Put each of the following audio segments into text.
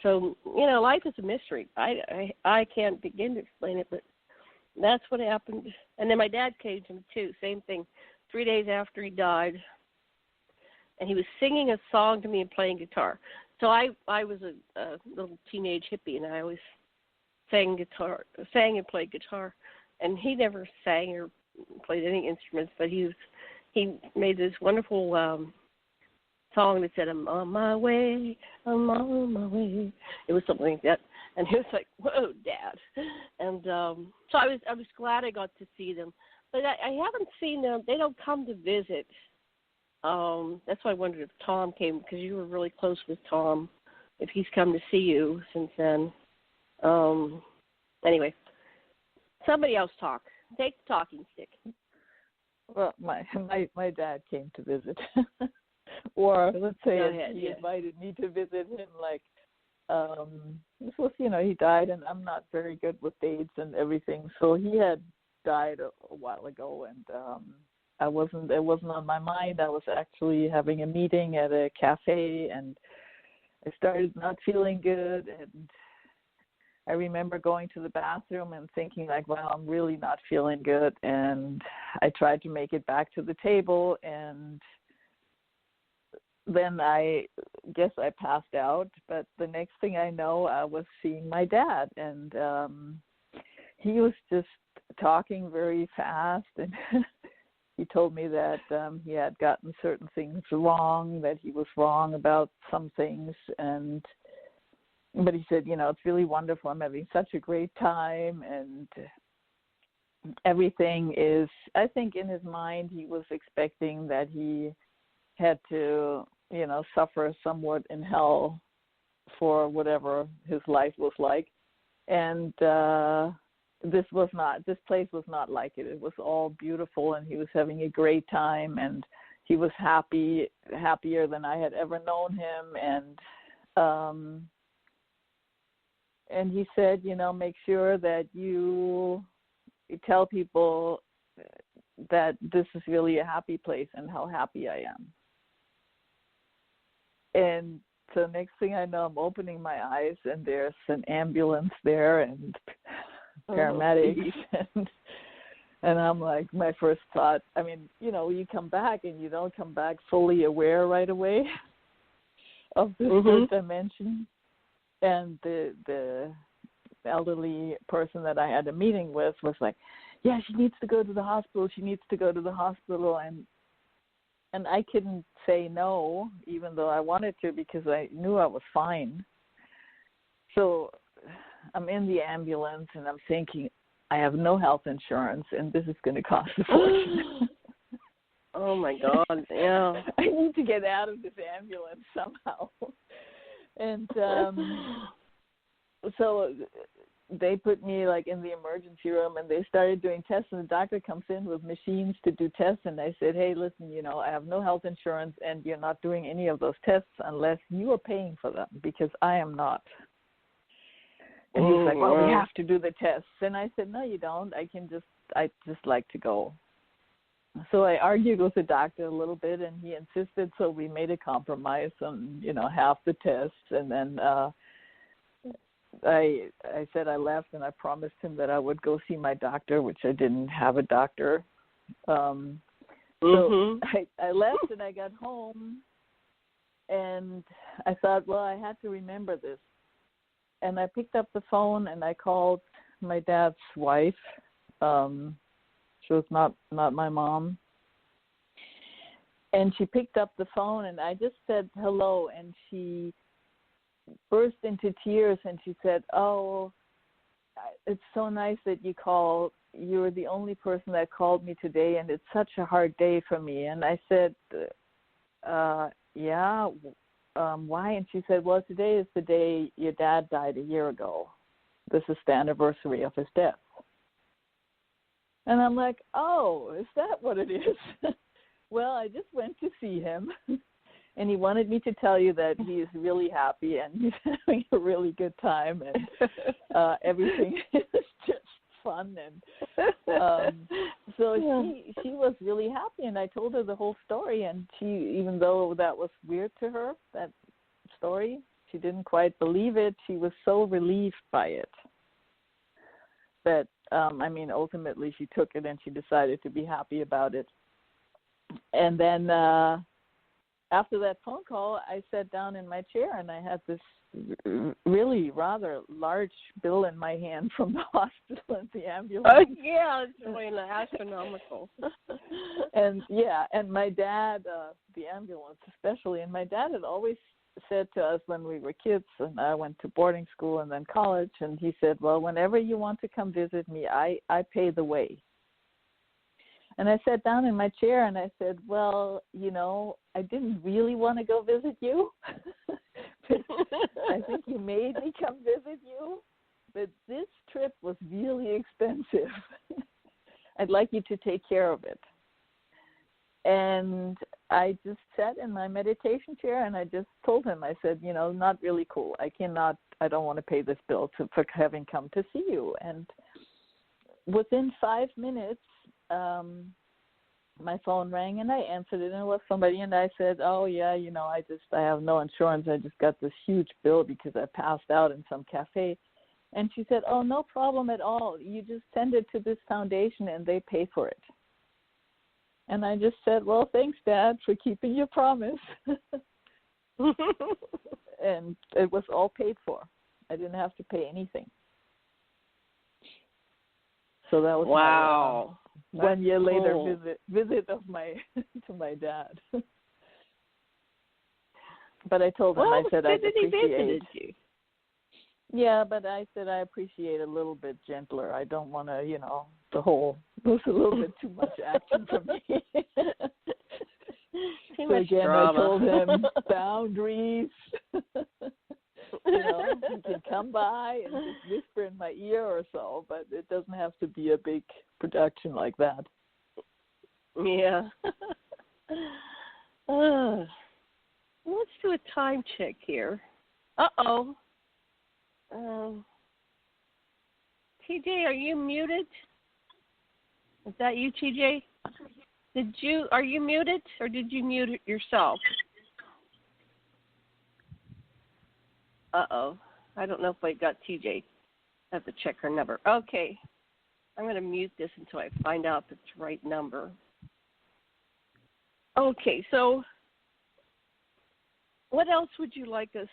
So, life is a mystery. I can't begin to explain it, but that's what happened. And then my dad came to me, too. Same thing. 3 days after he died. And he was singing a song to me and playing guitar. So I was a little teenage hippie, and I always sang and played guitar. And he never sang or played any instruments, but he made this wonderful song that said, "I'm on my way, I'm on my way." It was something like that. And he was like, "Whoa, Dad!" And so I was glad I got to see them, but I haven't seen them. They don't come to visit. That's why I wondered if Tom came, because you were really close with Tom. If he's come to see you since then. Anyway, somebody else talk. Take the talking stick. Well, my dad came to visit, or let's say he invited me to visit him. Like, this was, he died, and I'm not very good with dates and everything. So he had died a while ago, and it wasn't on my mind. I was actually having a meeting at a cafe, and I started not feeling good, and I remember going to the bathroom and thinking like, wow, I'm really not feeling good. And I tried to make it back to the table, and then I guess I passed out. But the next thing I know, I was seeing my dad, and he was just talking very fast, and he told me that he had gotten certain things wrong, that he was wrong about some things, but he said, it's really wonderful. I'm having such a great time, and everything is, I think in his mind he was expecting that he had to, suffer somewhat in hell for whatever his life was like. And this place was not like it. It was all beautiful, and he was having a great time, and he was happier than I had ever known him. And he said, make sure that you tell people that this is really a happy place and how happy I am. And so next thing I know, I'm opening my eyes, and there's an ambulance there and paramedics. And I'm like, my first thought, you come back and you don't come back fully aware right away of this third dimension. And the elderly person that I had a meeting with was like, yeah, she needs to go to the hospital. And I couldn't say no, even though I wanted to, because I knew I was fine. So I'm in the ambulance, and I'm thinking, I have no health insurance, and this is going to cost a fortune. Oh, my God, yeah. I need to get out of this ambulance somehow. And so they put me like in the emergency room, and they started doing tests, and the doctor comes in with machines to do tests. And I said, hey, listen, I have no health insurance, and you're not doing any of those tests unless you are paying for them, because I am not. And he was like, well, we have to do the tests. And I said, no, you don't. I just like to go. So I argued with the doctor a little bit, and he insisted, so we made a compromise on, half the tests. And then I said I left, and I promised him that I would go see my doctor, which I didn't have a doctor. So I left, and I got home, and I thought, well, I had to remember this. And I picked up the phone, and I called my dad's wife. She was not my mom. And she picked up the phone, and I just said hello, and she burst into tears, and she said, oh, it's so nice that you called. You were the only person that called me today, and it's such a hard day for me. And I said, yeah, why? And she said, well, today is the day your dad died a year ago. This is the anniversary of his death. And I'm like, oh, is that what it is? Well, I just went to see him, and he wanted me to tell you that he is really happy, and he's having a really good time, and everything is just fun. And so she was really happy, and I told her the whole story, and she, even though that was weird to her, that story, She didn't quite believe it. She was so relieved by it that, ultimately she took it and she decided to be happy about it. And then after that phone call, I sat down in my chair and I had this really rather large bill in my hand from the hospital and the ambulance. Oh, yeah, it's really astronomical. And my dad, the ambulance especially, and my dad had always said to us when we were kids, and I went to boarding school and then college, and he said, well, whenever you want to come visit me, I pay the way. And I sat down in my chair and I said, well, I didn't really want to go visit you. I think you made me come visit you, but this trip was really expensive. I'd like you to take care of it. And I just sat in my meditation chair and I just told him, I said, not really cool. I don't want to pay this bill for having come to see you. And within 5 minutes, my phone rang and I answered it, and it was somebody, and I said, oh yeah, I have no insurance. I just got this huge bill because I passed out in some cafe. And she said, oh, no problem at all. You just send it to this foundation and they pay for it. And I just said, well, thanks, Dad, for keeping your promise. And it was all paid for. I didn't have to pay anything. So that was wow. My 1 year later visit of to my dad. But I told him, I said I appreciate. You. Yeah, but I said I appreciate a little bit gentler. I don't want to, the whole. There's a little bit too much action for me. Too much again, drama. I told him boundaries. You can come by and just whisper in my ear or so, but it doesn't have to be a big production like that. Yeah. Let's do a time check here. Uh-oh. TJ, are you muted? Is that you, TJ? Are you muted, or did you mute yourself? Uh-oh. I don't know if I got TJ. I have to check her number. Okay. I'm going to mute this until I find out if it's the right number. Okay, so what else would you like us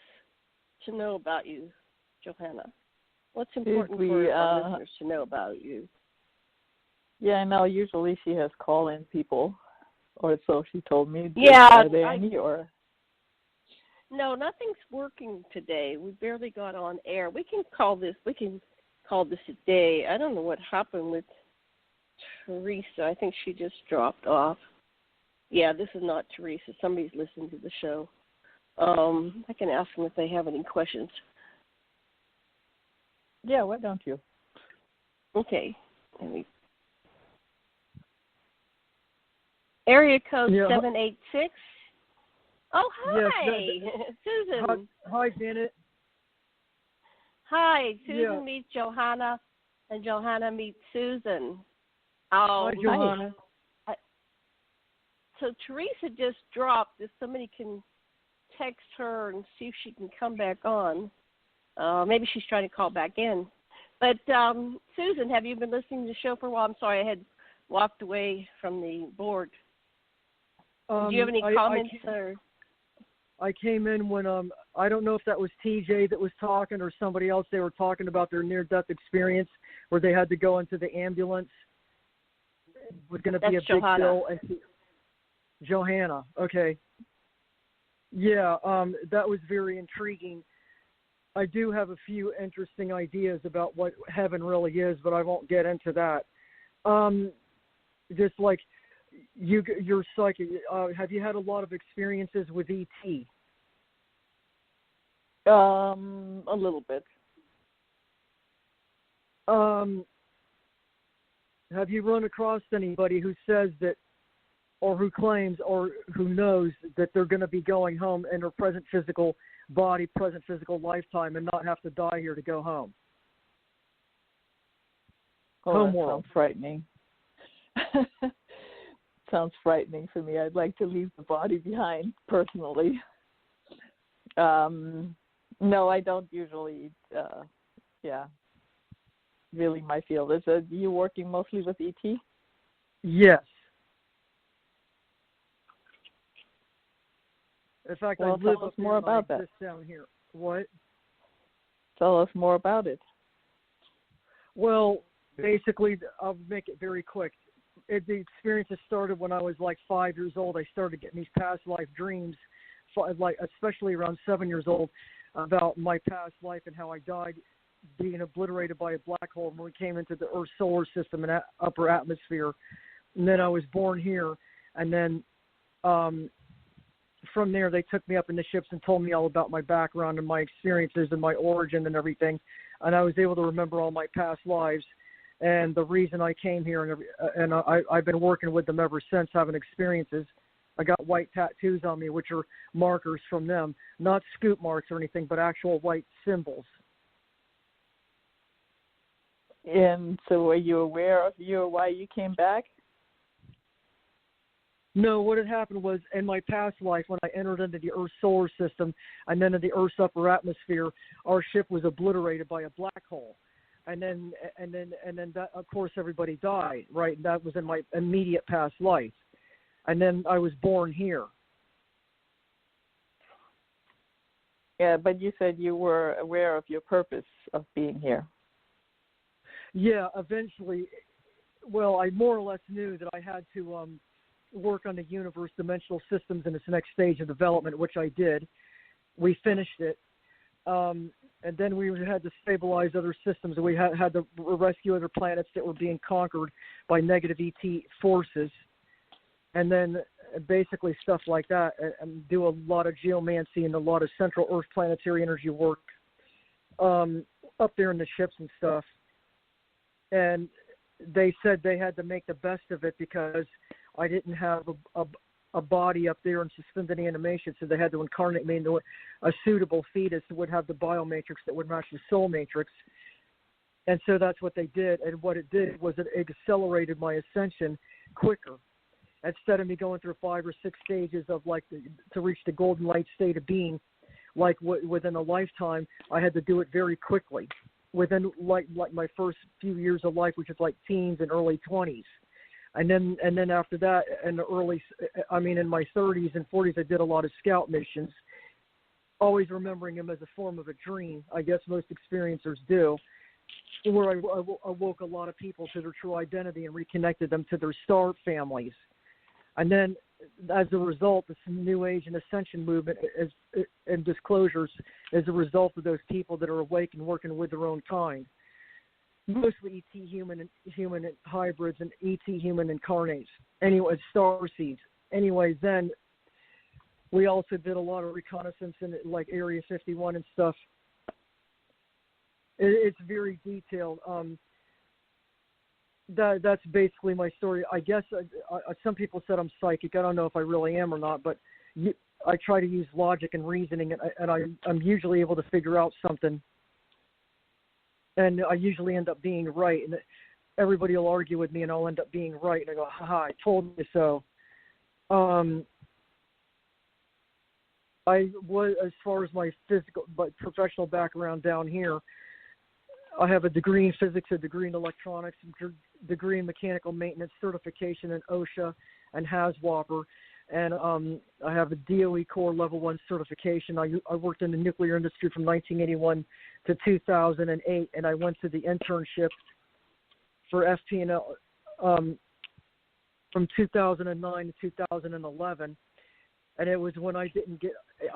to know about you, Johanna? What's important for our listeners to know about you? Yeah, I know. Usually she has call-in people, or so she told me. Yeah. Are there any, or? No, nothing's working today. We barely got on air. We can call this a day. I don't know what happened with Theresa. I think she just dropped off. Yeah, this is not Theresa. Somebody's listening to the show. I can ask them if they have any questions. Yeah, why don't you? Okay. Area code 786. Oh, hi, yes, Susan. Hi, Janet. Hi, Susan meets Johanna, and Johanna meets Susan. Hi, Johanna. So Theresa just dropped. If somebody can text her and see if she can come back on. Maybe she's trying to call back in. But, Susan, have you been listening to the show for a while? I'm sorry, I had walked away from the board. Do you have any comments? I came in when, I don't know if that was TJ that was talking or somebody else. They were talking about their near-death experience where they had to go into the ambulance. It was going to be a big bill. Johanna, okay. Yeah, that was very intriguing. I do have a few interesting ideas about what heaven really is, but I won't get into that. Just like you're psychic. Have you had a lot of experiences with ET? A little bit. Have you run across anybody who says that, or who claims, or who knows that they're going to be going home in their present physical body, present physical lifetime, and not have to die here to go home? That sounds frightening. Sounds frightening for me. I'd like to leave the body behind personally. No, I don't usually. Yeah, really, my field. Is you working mostly with ET? Yes. In fact, I live up more about that. Down here. What? Tell us more about it. Well, basically, I'll make it very quick. The experience started when I was like 5 years old. I started getting these past life dreams, like especially around 7 years old, about my past life and how I died being obliterated by a black hole when we came into the Earth's solar system and upper atmosphere. And then I was born here, and then from there they took me up in the ships and told me all about my background and my experiences and my origin and everything. And I was able to remember all my past lives and the reason I came here, and I've been working with them ever since, having experiences. I got white tattoos on me, which are markers from them, not scoop marks or anything, but actual white symbols. And so were you aware of why you came back? No, what had happened was in my past life, when I entered into the Earth's solar system and then in the Earth's upper atmosphere, our ship was obliterated by a black hole. And then that, of course, everybody died, right? That was in my immediate past life. And then I was born here. Yeah, but you said you were aware of your purpose of being here. Yeah, eventually. Well, I more or less knew that I had to work on the universe, dimensional systems in its next stage of development, which I did. We finished it. And then we had to stabilize other systems. We had to rescue other planets that were being conquered by negative ET forces. And then basically stuff like that, and do a lot of geomancy and a lot of central Earth planetary energy work up there in the ships and stuff. And they said they had to make the best of it because I didn't have a body up there in suspended animation, so they had to incarnate me into a suitable fetus that would have the biomatrix that would match the soul matrix. And so that's what they did. And what it did was it accelerated my ascension quicker. Instead of me going through 5 or 6 stages of to reach the golden light state of being, within a lifetime, I had to do it very quickly. Within like my first few years of life, which is like teens and early 20s. And then after that, in my 30s and 40s, I did a lot of scout missions, always remembering them as a form of a dream. I guess most experiencers do, where I woke a lot of people to their true identity and reconnected them to their star families. And then, as a result, this New Age and Ascension movement and disclosures is a result of those people that are awake and working with their own kind. Mostly ET human hybrids and ET human incarnates. Anyway, star seeds. Anyways, then we also did a lot of reconnaissance in like Area 51 and stuff. It's very detailed. That's basically my story. I guess some people said I'm psychic. I don't know if I really am or not, but I try to use logic and reasoning, and I'm usually able to figure out something. And I usually end up being right. And everybody will argue with me, and I'll end up being right. And I go, haha, I told you so. I was, as far as my professional background down here, I have a degree in physics, a degree in electronics, a degree in mechanical maintenance, certification in OSHA and HAZWOPER, and I have a DOE Core Level 1 certification. I worked in the nuclear industry from 1981 to 2008, and I went to the internship for FP&L from 2009 to 2011. And it was when I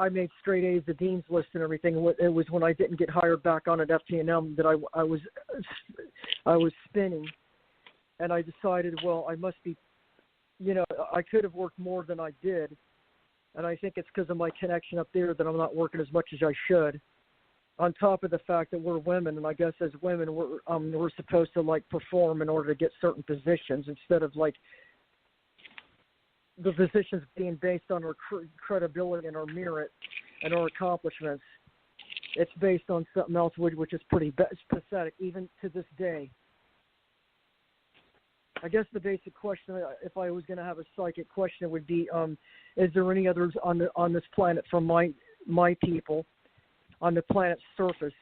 made straight A's, the dean's list and everything. It was when I didn't get hired back on at FT&M that I was spinning. And I decided, well, I must be, I could have worked more than I did. And I think it's because of my connection up there that I'm not working as much as I should. On top of the fact that we're women, and I guess as women, we're supposed to perform in order to get certain positions instead of the positions being based on our credibility and our merit and our accomplishments. It's based on something else, which is pretty pathetic, even to this day. I guess the basic question, if I was going to have a psychic question, would be, is there any others on this planet from my people on the planet's surface.